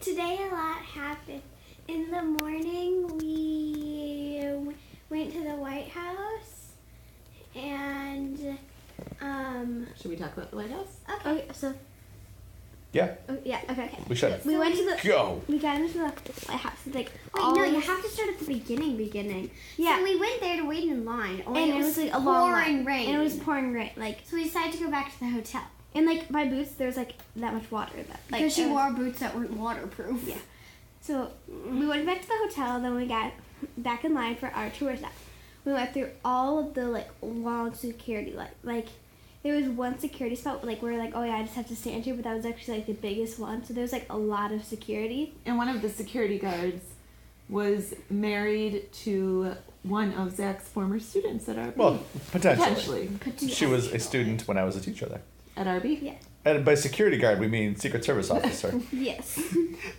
Today a lot happened. In the morning, we went to the White House, and Should we talk about the White House? okay. So. Yeah. Oh, yeah. Okay. We should. We went to the. Go. We got into the White House. Like. Wait, no, you have to start at the beginning. Yeah. So we went there to wait in line. And it was like a long line. rain. And it was pouring rain. Like. So we decided to go back to the hotel. And like my boots, there's like that much water. That like. Because she wore boots that weren't waterproof. Yeah. So we went back to the hotel. Then we got back in line for our tour stop. We went through all of the like long security like there was one security spot like where like, oh yeah, I just have to stand here, but that was actually like the biggest one. So there was like a lot of security. And one of the security guards was married to one of Zach's former students at RB. Well, potentially. Potentially. She was a student when I was a teacher there. At RB? Yeah. And by security guard, we mean Secret Service officer. Yes.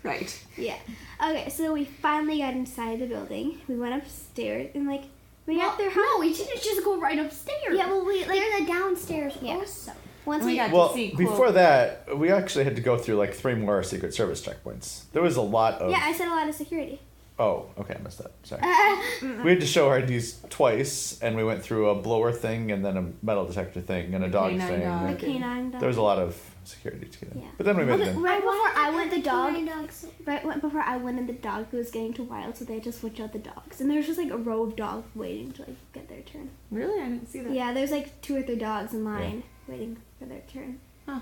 Right. Yeah. Okay, so we finally got inside the building. We went upstairs and like we got there. No, we didn't just go right upstairs. Yeah, well we like there's a downstairs Yeah. also. once We we got to Well, see before that, we actually had to go through like 3 more Secret Service checkpoints. There was a lot of. yeah, I said a lot of security. Oh, okay, I missed that. Sorry. We had to show our IDs twice, and we went through a blower thing, and then a metal detector thing, and a dog canine thing. dog. The Okay. canine dog. There was a lot of security together. Yeah. But then we made it in. Right before I went, the dog. Dogs. Before I went in, the dog was getting too wild, so they had to switch out the dogs. And there was just like a row of dogs waiting to like get their turn. Really? I didn't see that. Yeah, there's like 2 or 3 dogs in line waiting for their turn. Huh.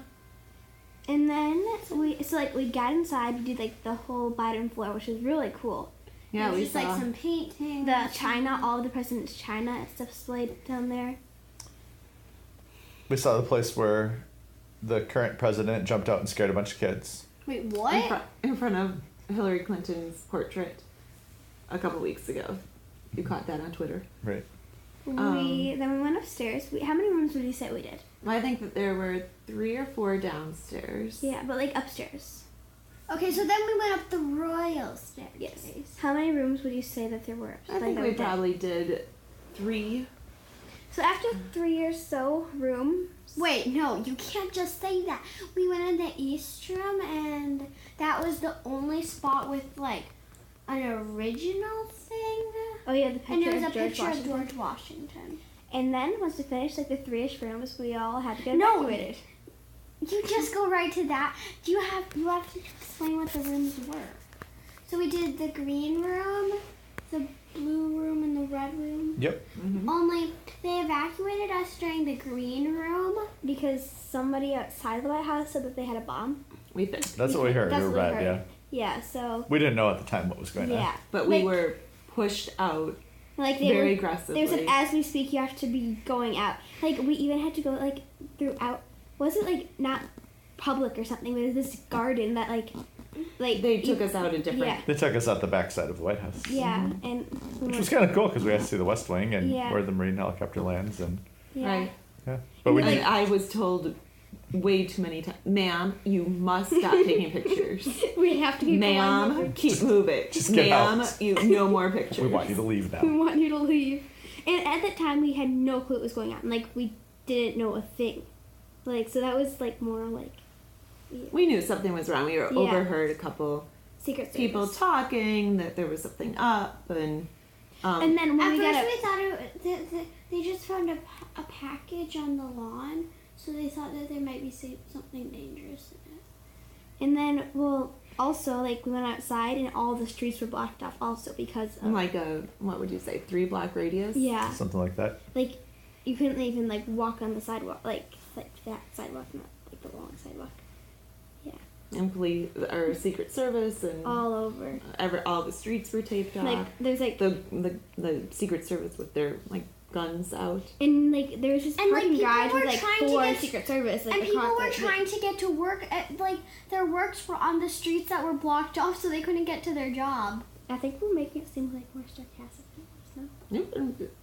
And then we got inside. We did like the whole Biden floor, which was really cool. Yeah, we just saw. like some painting. The China, all of the president's China stuff displayed down there. We saw the place where the current president jumped out and scared a bunch of kids. Wait, in, what? in front of Hillary Clinton's portrait a couple weeks ago. You caught that on Twitter. Right. Then we went upstairs. How many rooms would you say we did? I think that there were 3 or 4 downstairs. Yeah, but like upstairs. Okay, so then we went up the royal staircase. Yes. How many rooms would you say that there were? I think we probably did 3. So after 3 or so rooms. Wait, no, you can't just say that. We went in the East Room, and that was the only spot with like an original thing. Oh yeah, the picture And there was a of George picture Washington. of George Washington. And then once we finished like the 3-ish rooms, we all had to get No. evacuated. You just go right to that. You have to explain what the rooms were. So we did the green room, the blue room, and the red room. Yep. Mm-hmm. Only they evacuated us during the green room. Because somebody outside the White House said that they had a bomb. We think. That's what we heard. That's We were what we bad, heard. yeah. Yeah, so We didn't know at the time what was going yeah. on. But we Like- were pushed out Like they very were, aggressively. they said as we speak you have to be going out. Like we even had to go like throughout. Was it like not public or something? But it was this garden that like They took us out a different. Yeah. They took us out the backside of the White House. Yeah, and we Which went, was kind of cool because we had to see the West Wing and Yeah. where the Marine helicopter lands. And yeah. Right. yeah. But we And didn't. I was told way too many times, ma'am, you must stop taking pictures. We have to keep going. Ma'am, keep moving. Just get Ma'am, out. you no more pictures. We want you to leave We now. want you to leave. And at that time, we had no clue what was going on. Like, we didn't know a thing. Like, so that was, like, more, like, We knew something was wrong. We were Yeah. overheard a couple Secret Service. people talking that there was something up, and And then when At we first, got we thought they just found a package on the lawn, so they thought that there might be something dangerous in it. And then, well, also, like, we went outside and all the streets were blocked off also because of, like a, what would you say, 3-block radius? yeah, Something like that. like, you couldn't even, like, walk on the sidewalk, like that sidewalk, not, like, the long sidewalk. And police, or Secret Service, and All over. all the streets were taped off. Like, there's, like, the Secret Service with their like guns out. and, like, there was just And, like, parking people garage were with, like, trying to 4 get- Secret Service, like, And people across were the- trying to get to work their works were on the streets that were blocked off, so they couldn't get to their job. I think we're making it seem, like, more sarcastic. No?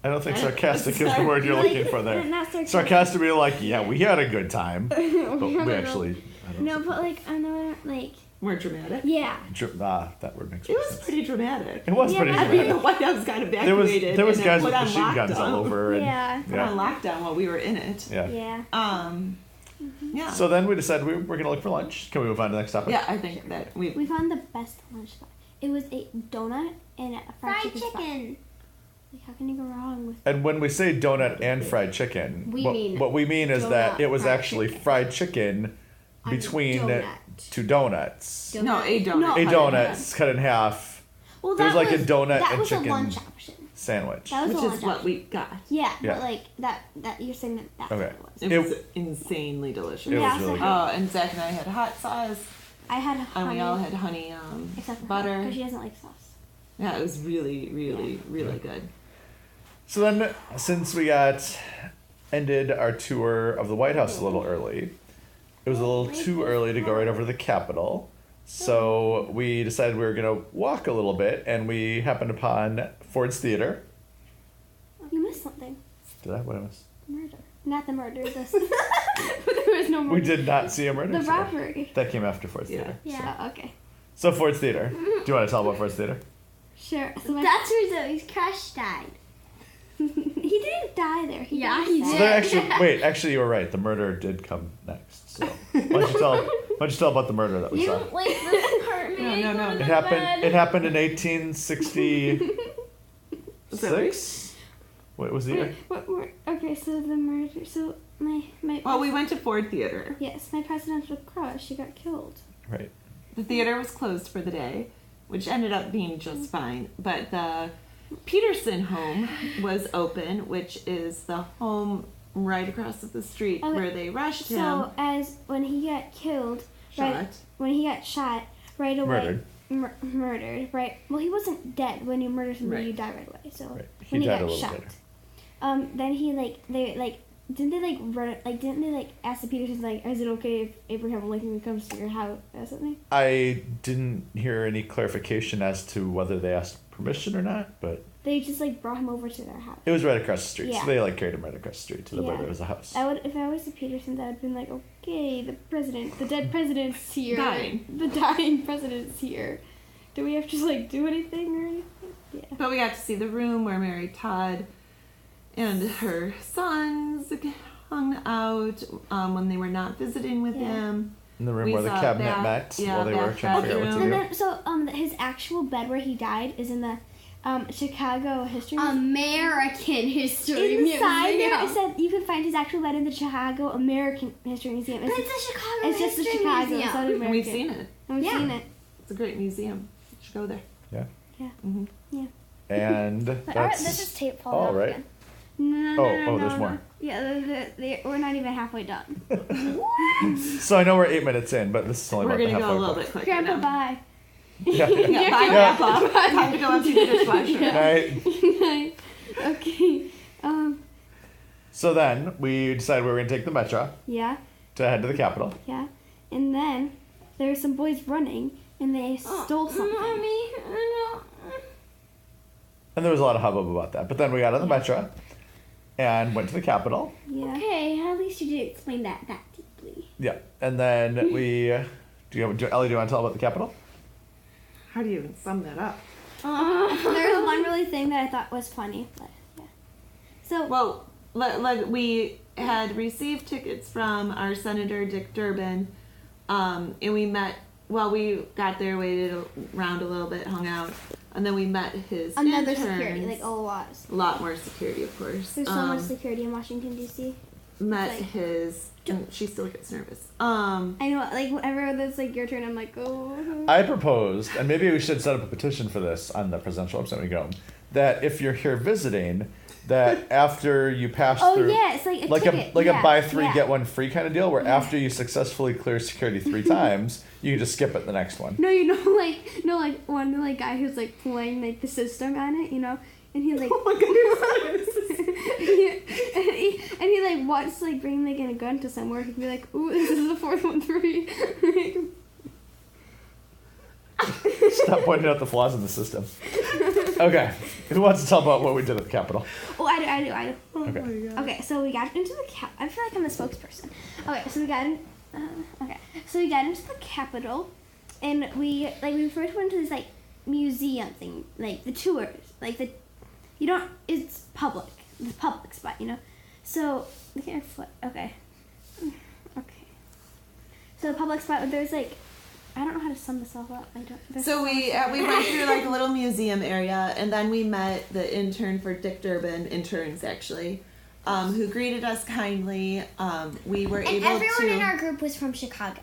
I don't think I- sarcastic is the word you're looking for there. Not sarcastic. Sarcastic would be like, yeah, we had a good time. But we actually. I don't No, think but, like, I know, like, More dramatic. yeah. that word makes It more was sense. pretty dramatic. It was Yeah, pretty but- I mean, the dramatic. White House got There was evacuated. there was and guys put with on machine guns all lockdown. over. And, Yeah. Put on lockdown while we were in it. Yeah. Yeah. Yeah. So then we decided we're going to look for lunch. Can we move on to the next topic? Yeah, I think that We found the best lunch spot. It was a donut and a fried Fried chicken. spot. chicken. Like, how can you go wrong with? And when we say donut and fried chicken, what we mean is that donut, it was fried actually chicken. fried chicken On a between donut. two donuts. no, a donut. No. A cut donut cut in half Well, There's that like a was, donut that and was chicken. a lunch option. sandwich. That was which a is lunch what option. we got. Yeah, Yeah. but like that you're saying that that's Okay. what it was. It It- was insanely delicious. It Yeah, was really so- good. Oh, and Zach and I had hot sauce, I had and honey, we all had honey except for butter. because she doesn't like sauce. Yeah, it was really, really, really good. So then, since we ended our tour of the White House a little early, it was a little too early to go right over to the Capitol. So we decided we were going to walk a little bit, and we happened upon Ford's Theater. You missed something. Did I? What I miss? Murder. Not the murder. This. there was no murder. We did not see a murder. The so robbery. that came after Ford's Yeah. Theater. Yeah. So, okay. So Ford's Theater. Do you want to tell about Ford's Theater? Sure. So my, That's where Zoe's crush died. he didn't die there. Yeah, died he there. So there actually, you were right. The murder did come next. So why don't you tell about the murder that we You saw? don't like this part, No, no, no. It happened. It happened in 1866. What was the year? What more? Okay, so the murder. So my Well, we went to Ford Theater. Yes, my presidential crush. She got killed. Right. The theater was closed for the day, which ended up being just fine. But the Peterson home was open, which is the home right across the street Okay, where they rushed him. So as when he got killed, right Shot. when he got shot, right away. Murdered. Murdered, right? Well, he wasn't dead. When you murder somebody, Right. you die right away. So Right. when he died a got little shot, later. then he didn't they run didn't they ask the Petersons is it okay if Abraham Lincoln comes to your house or something? I didn't hear any clarification as to whether they asked permission or not, but They just brought him over to their house. it was right across the street. Yeah. So they carried him right across the street to where Yeah. there was a house. If I was the Petersons, I would have been like, okay, the dead president's here. Dying. The dying president's here. Do we have to do anything or anything? Yeah. But we got to see the room where Mary Todd and her sons hung out when they were not visiting with Yeah. him. In the room We where the saw cabinet bath- met yeah, while they were bath trying to figure out what to And do. then, his actual bed where he died is in the Chicago History American History Museum. Inside there, it said you can find his actual bed in the Chicago American History Museum. But it's a Chicago It's just the History Chicago. Museum. It's not American. And we've seen it. And we've Yeah. seen it. It's a great museum. You should go there. Yeah. Yeah. hmm And But that's this is tape all falling off right. again. No, Oh, there's no. more. Yeah, we're not even halfway done. So I know we're 8 minutes in, but this is only We're about the gonna go a halfway little point. bit quicker Grandpa, now. bye. Yeah. Yeah, bye, Yeah. Grandpa. Time to go empty the dishwasher. Right. Okay. So then we decided we were going to take the Metro Yeah, to head to the Capitol. yeah. And then there were some boys running, and they stole something. And there was a lot of hubbub about that. But then we got on the Metro and went to the Capitol. Yeah. Okay, at least you did explain that deeply. Yeah. And then we. Ellie, do you want to tell about the Capitol? How do you even sum that up? There was one really thing that I thought was funny, but yeah. So Well, we had received tickets from our Senator Dick Durbin, and we met. Well, we got there, waited around a little bit, hung out, and then we met his another interns. security, a lot. A lot more security, of course. There's so much security in Washington D.C. Met like- his. And she still gets nervous. I know, whenever it's your turn, I'm like, oh. I proposed, and maybe we should set up a petition for this on the presidential website when we go, that if you're here visiting, that after you pass Oh through. yeah, it's like a Like ticket. a yeah, buy three yeah. get one free kind of deal, where after you successfully clear security 3 times, you can just skip it the next one. No, one guy who's playing the system on it, and he Oh my goodness. and he wants to bring in a gun to somewhere. He'd be like, "Ooh, this is the 413." Stop pointing out the flaws in the system. Okay, who wants to tell about what we did at the Capitol? Oh, I do. Okay. Okay, so we got into the I feel like I'm the spokesperson. Okay, so we got we got into the Capitol, and we first went to this museum thing, the tours, it's public, the public spot, So here, okay, So the public spot, there's like, I don't know how to sum this all up. I don't. there's So much we went through like a little museum area, and then we met the intern for Dick Durbin, interns actually, who greeted us kindly. We were And able everyone to. in our group was from Chicago.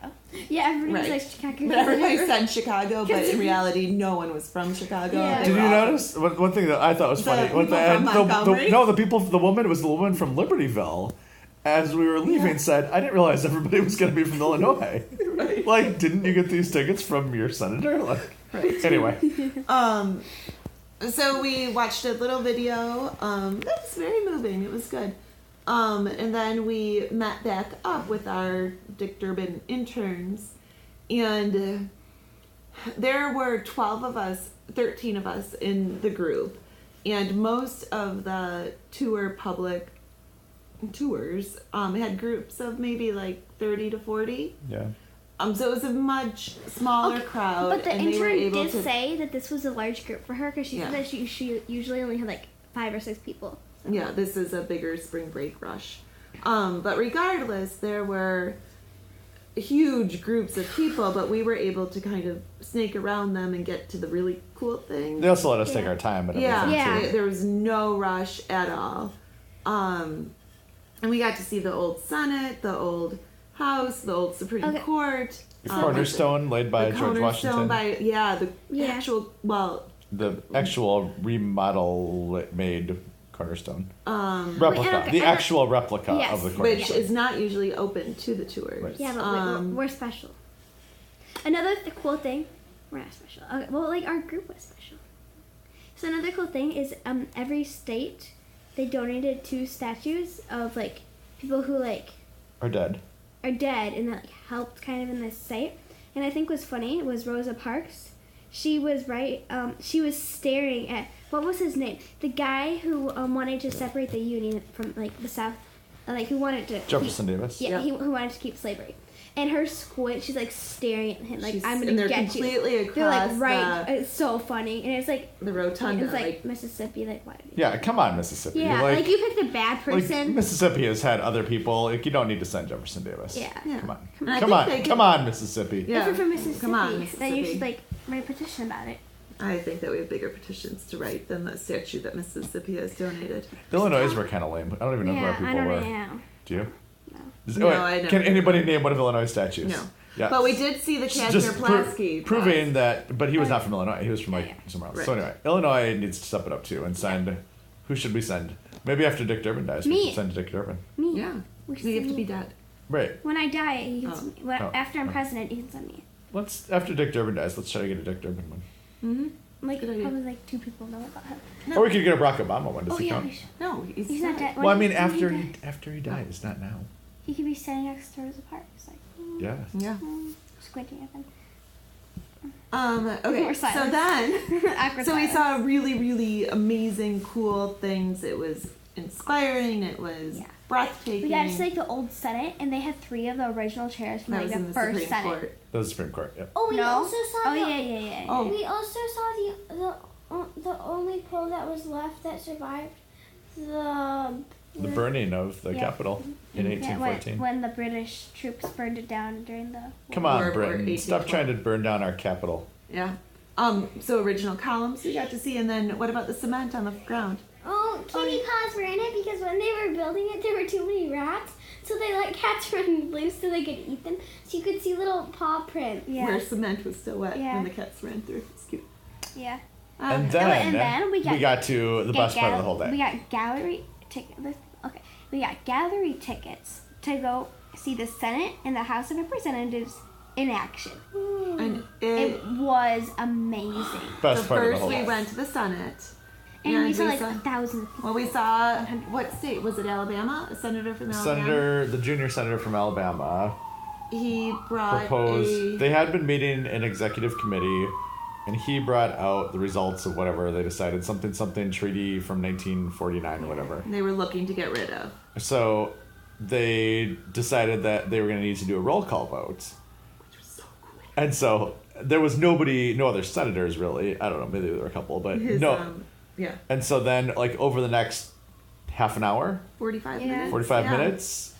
Yeah, everybody was Right. like Chicago. But everybody said Chicago, but in reality, no one was from Chicago. Yeah. They Did were you all- notice one thing that I thought was The funny? people from and Montgomery? the woman, it was the woman from Libertyville. As we were leaving, said, "I didn't realize everybody was going to be from Illinois. Right. Like, didn't you get these tickets from your senator? Like, Right. anyway, So we watched a little video. That was very moving. It was good. And then we met back up with our Dick Durbin interns, and there were 12 of us, 13 of us in the group, and most of the tour public tours had groups of maybe like 30 to 40. yeah. So it was a much smaller Okay, crowd, But the and they were intern able did to. say that this was a large group for her because she Yeah. said that she usually only had like 5 or 6 people. Yeah, this is a bigger spring break rush. But regardless, there were huge groups of people, but we were able to kind of snake around them and get to the really cool things. They also let us take Yeah. our time, but Yeah, Yeah. There was no rush at all. And we got to see the old Senate, the old House, the old Supreme Okay. Court. the cornerstone laid by the George cornerstone Washington. by the Yeah. actual The actual remodel-made cornerstone. um Replica. okay, The I don't- actual replica Yes. of the which cornerstone. is not usually open to the tours. Right. Yeah, but we're special. Another cool thing, we're not special. Okay, well, like our group was special. So another cool thing is every state they donated 2 statues of like people who like Or dead. are dead and that like helped kind of in this site. And I think was funny was Rosa Parks. She was right. She was staring at what was his name? The guy who wanted to separate the Union from like the South, like who wanted to Jefferson Davis. Yeah, Yep. who wanted to keep slavery. And her squint, she's like staring at him, like She's- I'm and gonna they're get you. completely They're like across right. the- It's so funny, and it's like The rotunda, it's like, like Mississippi. Like why? Yeah, come on, Mississippi. Yeah, like you picked a bad like, person. Mississippi has had other people. Like, you don't need to send Jefferson Davis. Yeah. Yeah. Come on. And I Come think on. they Come could- on, Mississippi. Yeah. If you're from Mississippi, Come on, then you Mississippi. should like write a petition about it. I think that we have bigger petitions to write than the statue that Mississippi has donated. The Illinois were kind of lame. I don't even know who our Yeah, people I don't were. know. Do you? No. No, I never Can did. anybody name one of Illinois statues? No. Yeah. But we did see the Kazner Pulaski. proving that, but he was not from Illinois. He was from like Yeah. somewhere else. Right. So anyway, Illinois needs to step it up too and send. Who should we send? Maybe after Dick Durbin dies, we Me. should send Dick Durbin. Me. Yeah. We should We have send to be me. dead. Right. When I die, you can Oh. send me. When, Oh. after I'm president, you can send me. Let's after Dick Durbin dies, let's try to get a Dick Durbin one. Mm-hmm. Like Good idea. probably like 2 people know about him. No. Or we could get a Barack Obama one. Does Oh he yeah, count? we should. No, He's not dead. Well, I mean, When after he he dies, after he dies, not now. he could be standing next to Rosa Parks, like Yeah. Yeah. squinting at them. Okay. More So silence. then, Awkward so we silence. saw really, really amazing, cool things. It was inspiring. It was Yeah. breathtaking. We got to see like the old Senate, and they had 3 of the original chairs from that like was the in the first Supreme Senate. Court. That was the Supreme Court. Yep. Oh, we No? also saw Oh the, yeah. Oh. We also saw the only pole that was left that survived The burning of the Yeah. Capitol in Yeah, 1814. when the British troops burned it down during the. Come on, Or Britain. 1812. Stop trying to burn down our Capitol. Yeah. So original columns we got to see, and then what about the cement on the ground? Oh, kitty paws were in it because when they were building it, there were too many rats, so they let cats run loose so they could eat them. So you could see little paw prints. Yeah. Where cement was still wet Yeah. when the cats ran through. It's cute. Yeah. And Okay. then, we got to the best part of the whole We day. got gallery tickets. Okay, we got gallery tickets to go see the Senate and the House of Representatives in action. And It was amazing, Best so part of the first whole we day. went to the Senate. and we saw like thousands of people. Well, we saw what state was it? Alabama. A senator from Alabama. The junior senator from Alabama, He brought proposed. They had been meeting an executive committee, and he brought out the results of whatever they decided, something treaty from 1949 or whatever. They were looking to get rid of. So they decided that they were going to need to do a roll call vote. Which was so cool. And so there was no other senators really. I don't know, maybe there were a couple, but His, no. yeah. And so then, like, over the next half an hour, 45 Yeah. minutes. 45 Yeah. minutes.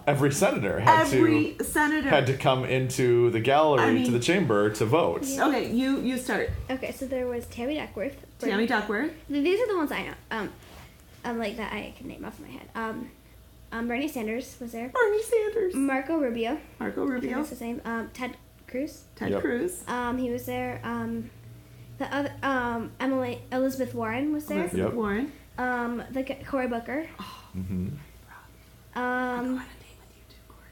Every senator had Every senator. to come into the gallery I mean- to the chamber to vote. Okay, you start. Okay, so there was Tammy Duckworth. Tammy Duckworth. These are the ones I know. Like that I can name off my head. Bernie Sanders was there. Bernie Sanders. Marco Rubio. Marco I think Rubio. that's his name. Ted Cruz. Ted Yep. Cruz. He was there. The other Elizabeth Warren was there. Elizabeth Yep. Warren. Cory Booker. Mm-hmm. Go on a date with you too, Cory.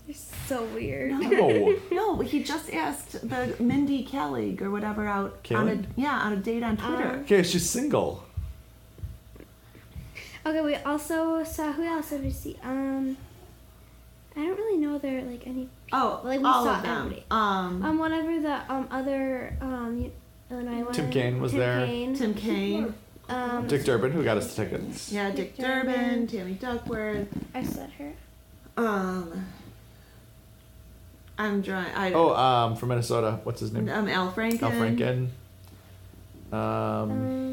You're so weird. No. No, he just asked the Mindy Kaling or whatever out on a date on Twitter. Okay, she's single. Okay, we also saw who else did we see? I don't really know there like any. Oh, Like, we all saw of them. everybody. Whatever the other Illinois one. Tim Kaine was there. Tim Kaine. Dick Durbin, who got us the tickets. Yeah, Dick Durbin, Tammy Duckworth. I said her. I'm drawing. From Minnesota. What's his name? Al Franken. Al Franken.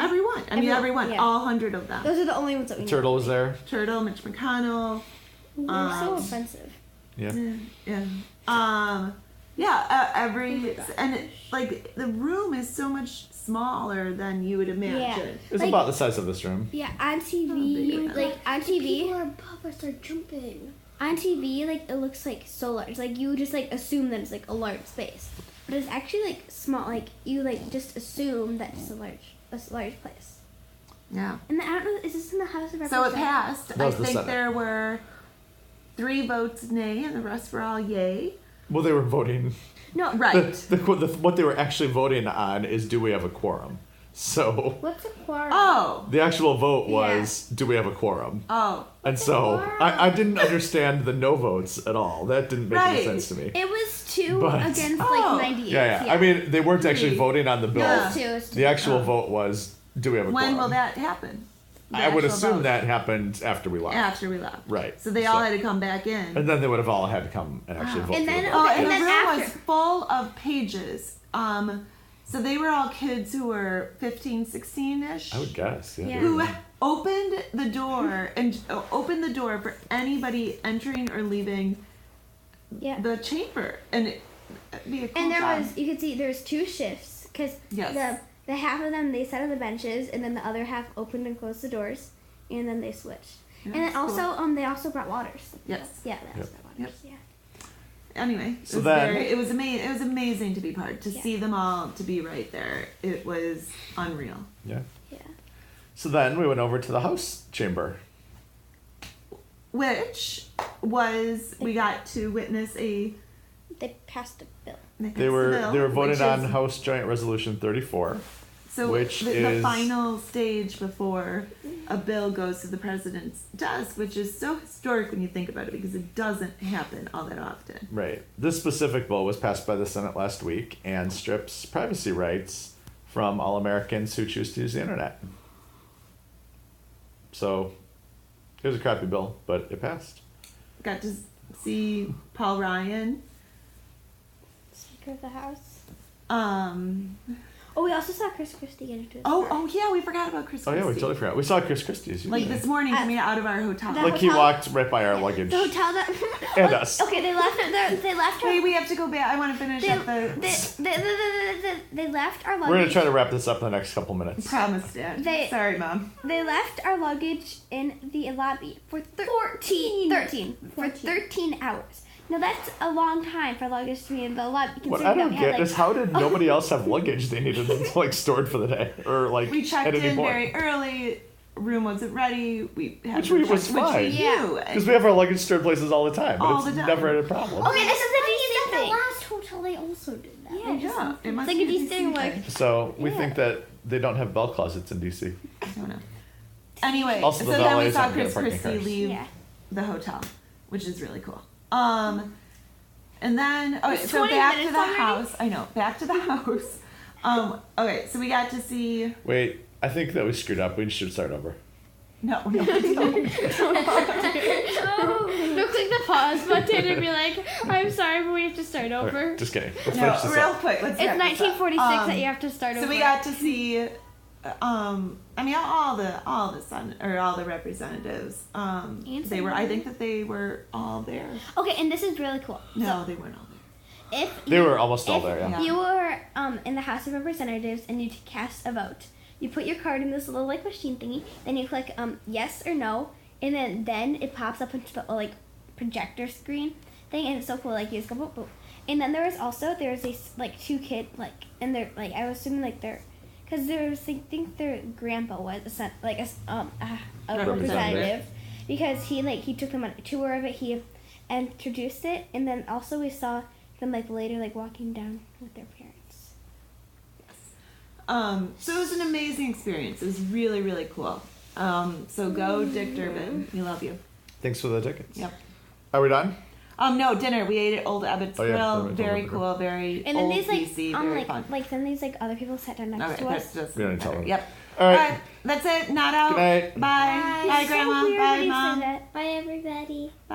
Everyone. I mean, everyone. yeah. All 100 of them. Those are the only ones that we know. Turtle was there. Turtle, Mitch McConnell. They're so offensive. Yeah. Yeah. And like the room is so much smaller than you would imagine. It was Like- about the size of this room. Yeah, on Oh, TV, big. like on TV, People are above us are jumping. on TV, like it looks like so large. Like you just like assume that it's like a large space, but it's actually like small. Like you like just assume that it's a large place. Yeah. And I don't know, is this in the House of So it Representatives? passed. That I was the think Senate. there were 3 votes nay and the rest were all yay. Well, they were voting. No, Right. What they were actually voting on is, do we have a quorum? So What's a quorum? Oh. the actual vote was, do we have a quorum? Oh. And so quorum? I didn't understand the no votes at all. That didn't make any Right. sense to me. It was 2 But- against Oh. like 98. Yeah. I mean, they weren't actually 3. voting on the bill. Yeah. It was 2. It was 2. The actual vote was, do we have a When quorum? will that happen? The I would actual assume vote. that happened after we left. After we left. Right. So they all So- had to come back in. And then they would have all had to come and actually vote And for then- the bill. Oh, Okay, and the then room after- was full of pages. So they were all kids who were 15, 16-ish. I would guess. Yeah. Yeah. Who opened the door and opened the door for anybody entering or leaving Yeah. the chamber, and it'd be a cool And there job. was, you could see there's 2 shifts because Yes. the half of them they sat on the benches and then the other half opened and closed the doors and then they switched. Yeah, And then it's cool. also they also brought waters. Yes. Yeah, they also Yep. brought waters. Yeah. Anyway, So then- it was amazing. It was amazing to be part, to Yeah. see them all, to be right there. It was unreal. Yeah. Yeah. So then we went over to the House chamber. Which was we got to witness a. They passed a bill. They were voting which on is- House Joint Resolution 34. So which the is- final stage before a bill goes to the president's desk, which is so historic when you think about it because it doesn't happen all that often. Right. This specific bill was passed by the Senate last week and strips privacy rights from all Americans who choose to use the internet. So it was a crappy bill, but it passed. Got to see Paul Ryan. Speaker of the House. Oh, we also saw Chris Christie get into it. Oh yeah, we forgot about Chris. Oh yeah, we Christie. totally forgot. We saw Chris Christie's. Like this morning coming out of our hotel. the Like he hotel- walked right by our luggage. The hotel that. And us. Okay, they left our. Wait, we have to go back. I want to finish up the They left our luggage. We're going to try to wap this up in the next couple minutes. promise, Dad. They- Sorry, Mom. They left our luggage in the lobby for 13 hours. Now that's a long time for luggage to be in the lobby. What considering I that don't we had, get is how did nobody else have luggage they needed like stored for the day or like We checked at any in point? very early. Room wasn't ready. We had Which to we- check- was which fine. we Yeah. knew. Because we have our luggage stored places all the time, but All it's the time. never had a problem. Okay, this is the At DC the thing. last hotel, they also did that. Yeah, just- Yeah, it must like be a DC thing, thing. like- So we Yeah. think that they don't have bell closets in DC. I don't know. Anyway, Also, so the then we valets saw don't get Chris parking Christie cars. leave Yeah. the hotel, which is really cool. And then It's so 20 back to minutes the already? house. I know, back to the house. Okay, so we got to see. Wait, I think that we screwed up. We should start over. No, we don't. They'll click the pause button and be like, I'm sorry, but we have to start over. Okay, just kidding. Let's No, finish this real up. quick. Let's It's wrap this up. 1946 that you have to start over. So we got to see I mean, all the representatives. They were. I think that they were all there. Okay, and this is really cool. No, they weren't all there. They were almost all there, yeah. If you were in the House of Representatives and you cast a vote, you put your card in this little like machine thingy, then you click yes or no, and then it pops up into the like projector screen thing, and it's so cool. Like you just go boop boop. And then there's these like two kids like, and they're like, I was assuming like they're, because I think their grandpa was a representative, because he took them on a tour of it, he introduced it, and then also we saw them like later like walking down with their parents. So it was an amazing experience. It was really, really cool. So go Dick Durbin. We love you. Thanks for the tickets. Yep. Are we done? No, dinner. We ate at Old Abbott's Oh, yeah, Grill. Old Very Abbott cool. Very And then old these like PC. Very fun. then these like other people sat down next Okay, to us. that's just We don't need to tell them. Yep. All right. That's it. Not out. Good night. Bye. Bye, It's so Grandma. weird Bye, when you say Mom. that. Bye, everybody. Bye.